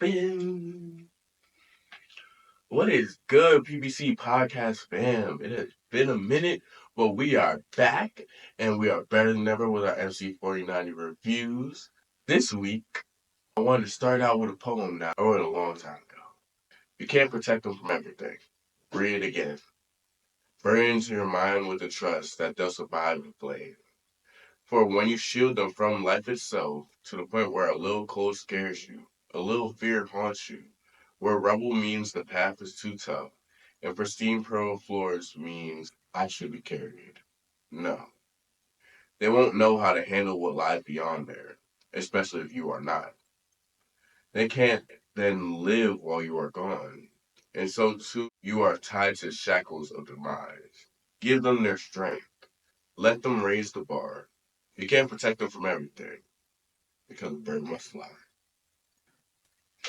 poppin'? What is good, PBC podcast fam? It has been a minute, but we are back and we are better than ever with our MC 4090 reviews. This week, I wanted to start out with a poem that I wrote a long time ago. You can't protect them from everything. Read it again. Burn into your mind with the trust that they'll survive the flame. For when you shield them from life itself, to the point where a little cold scares you, a little fear haunts you, where rubble means the path is too tough, and pristine pearl floors means I should be carried. No, they won't know how to handle what lies beyond there, especially if you are not. They can't then live while you are gone, and so too you are tied to shackles of demise. Give them their strength. Let them raise the bar. You can't protect them from everything because the bird must fly.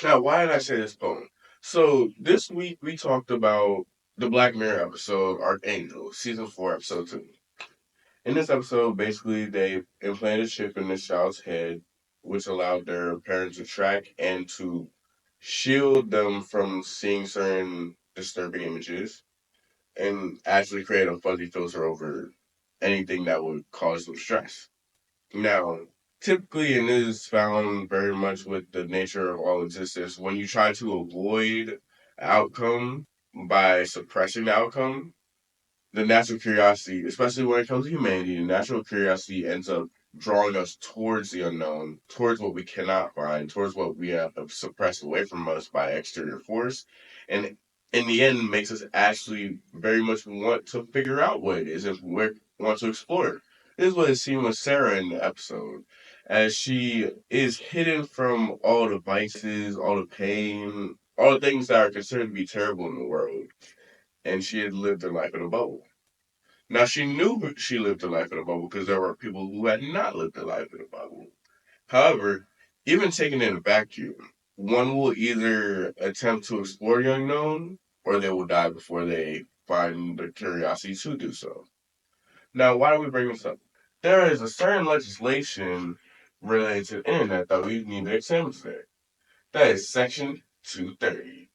Now, why did I say this poem? So this week we talked about the Black Mirror episode, Archangel, season 4, episode 2. In this episode, basically they implanted a chip in this child's head, which allowed their parents to track and to shield them from seeing certain disturbing images and actually create a fuzzy filter over anything that would cause them stress. Now, typically, and it is found very much with the nature of all existence, when you try to avoid outcome by suppressing the outcome, the natural curiosity, especially when it comes to humanity, the natural curiosity ends up drawing us towards the unknown, towards what we cannot find, towards what we have suppressed away from us by exterior force, and in the end makes us actually very much want to figure out what it is and want to explore it. This is what it seemed with Sarah in the episode, as she is hidden from all the vices, all the pain, all the things that are considered to be terrible in the world, and she had lived her life in a bubble. Now she knew she lived a life in a bubble because there were people who had not lived a life in a bubble. However, even taken in a vacuum, one will either attempt to explore the unknown or they will die before they find the curiosity to do so. Now, why do we bring this up? There is a certain legislation related to the internet that we need to examine today. That is Section 230.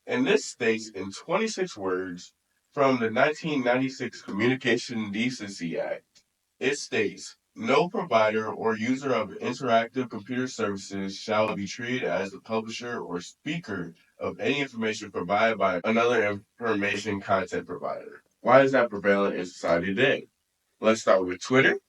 And this states in 26 words from the 1996 Communication Decency Act, it states, no provider or user of interactive computer services shall be treated as the publisher or speaker of any information provided by another information content provider. Why is that prevalent in society today? Let's start with Twitter.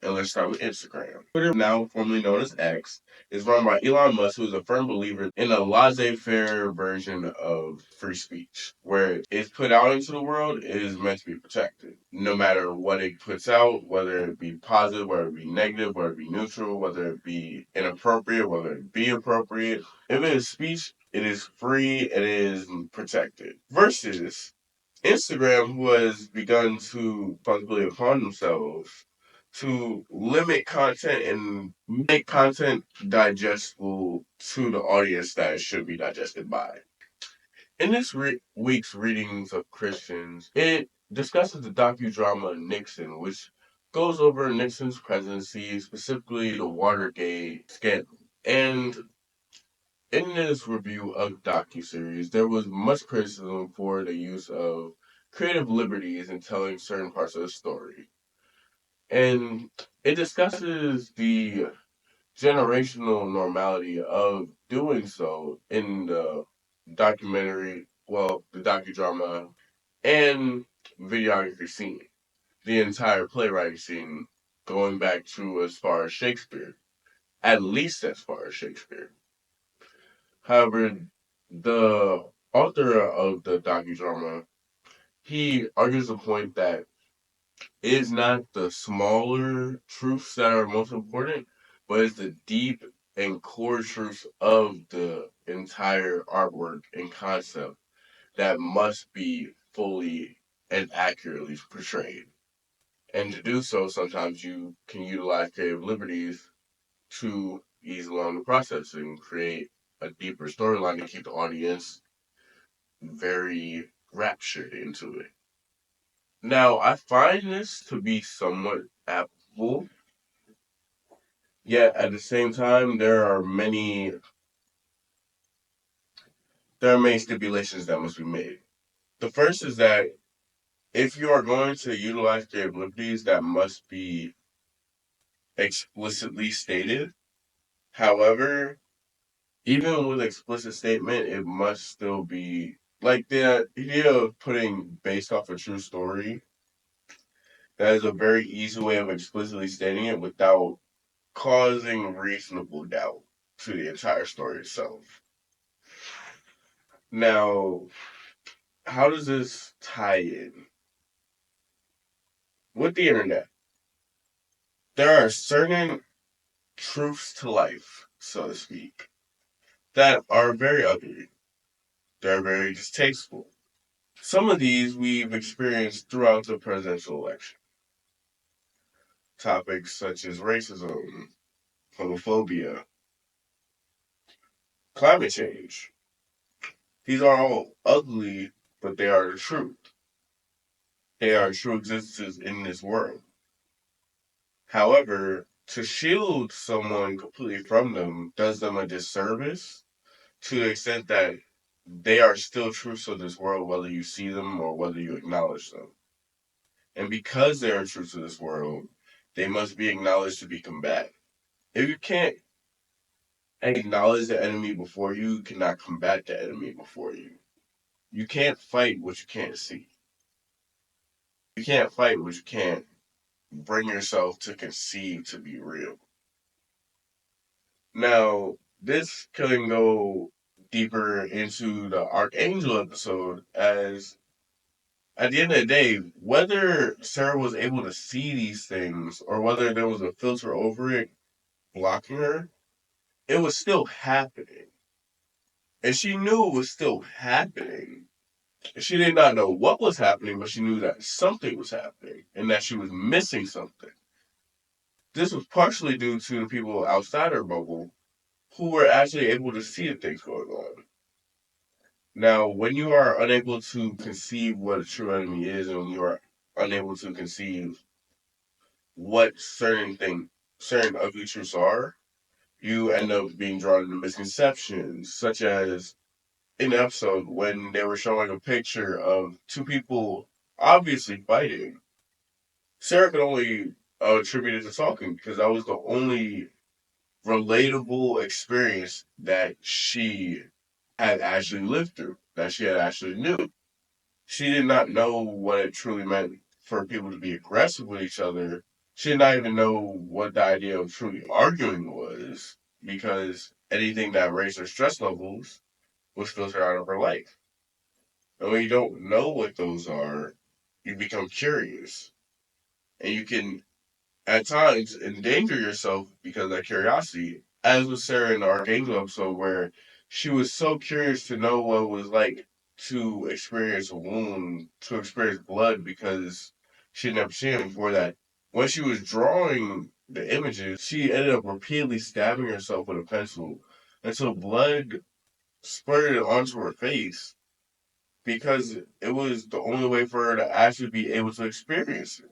And let's start with Instagram. Twitter, now formerly known as X, is run by Elon Musk, who is a firm believer in a laissez-faire version of free speech, where it's put out into the world, it is meant to be protected. No matter what it puts out, whether it be positive, whether it be negative, whether it be neutral, whether it be inappropriate, whether it be appropriate, if it is speech, it is free, it is protected. Versus Instagram, who has begun to possibly upon themselves to limit content and make content digestible to the audience that it should be digested by. In this week's readings of Christians, it discusses the docudrama Nixon, which goes over Nixon's presidency, specifically the Watergate scandal. And in this review of docuseries, there was much criticism for the use of creative liberties in telling certain parts of the story. And it discusses the generational normality of doing so in the documentary, well, the docudrama and videography scene, the entire playwriting scene, going back to as far as Shakespeare, at least as far as Shakespeare. However, the author of the docudrama, he argues the point that it is not the smaller truths that are most important, but it's the deep and core truths of the entire artwork and concept that must be fully and accurately portrayed. And to do so, sometimes you can utilize creative liberties to ease along the process and create a deeper storyline to keep the audience very raptured into it. Now, I find this to be somewhat applicable, yet at the same time, there are many there are main stipulations that must be made. The first is that if you are going to utilize creative liberties, that must be explicitly stated. However, even with explicit statement, it must still be like the idea of putting based off a true story. That is a very easy way of explicitly stating it without causing reasonable doubt to the entire story itself. Now, how does this tie in? With the internet, there are certain truths to life, so to speak, that are very ugly. They're very distasteful. Some of these we've experienced throughout the presidential election. Topics such as racism, homophobia, climate change. These are all ugly, but they are the truth. They are true existences in this world. However, to shield someone completely from them does them a disservice to the extent that they are still truths of this world, whether you see them or whether you acknowledge them. And because they are truths of this world, they must be acknowledged to be combated. If you can't acknowledge the enemy before you, you cannot combat the enemy before you. You can't fight what you can't see. You can't fight what you can't bring yourself to conceive to be real. Now, this can go deeper into the Archangel episode, as at the end of the day, whether Sarah was able to see these things or whether there was a filter over it blocking her, it was still happening. And she knew it was still happening. She did not know what was happening, but she knew that something was happening and that she was missing something. This was partially due to the people outside her bubble who were actually able to see the things going on. Now, when you are unable to conceive what a true enemy is, and when you are unable to conceive what certain ugly truths are, you end up being drawn into misconceptions, such as in the episode when they were showing a picture of two people obviously fighting. Sarah could only attribute it to talking because that was the only relatable experience that she had actually lived through, that she had actually knew. She did not know what it truly meant for people to be aggressive with each other. She did not even know what the idea of truly arguing was because anything that raised her stress levels was filtered out of her life. And when you don't know what those are, you become curious. And you can, at times, endanger yourself because of that curiosity, as with Sarah in the Archangel episode, where she was so curious to know what it was like to experience a wound, to experience blood, because she'd never seen it before that. When she was drawing the images, she ended up repeatedly stabbing herself with a pencil until blood spurted onto her face because it was the only way for her to actually be able to experience it.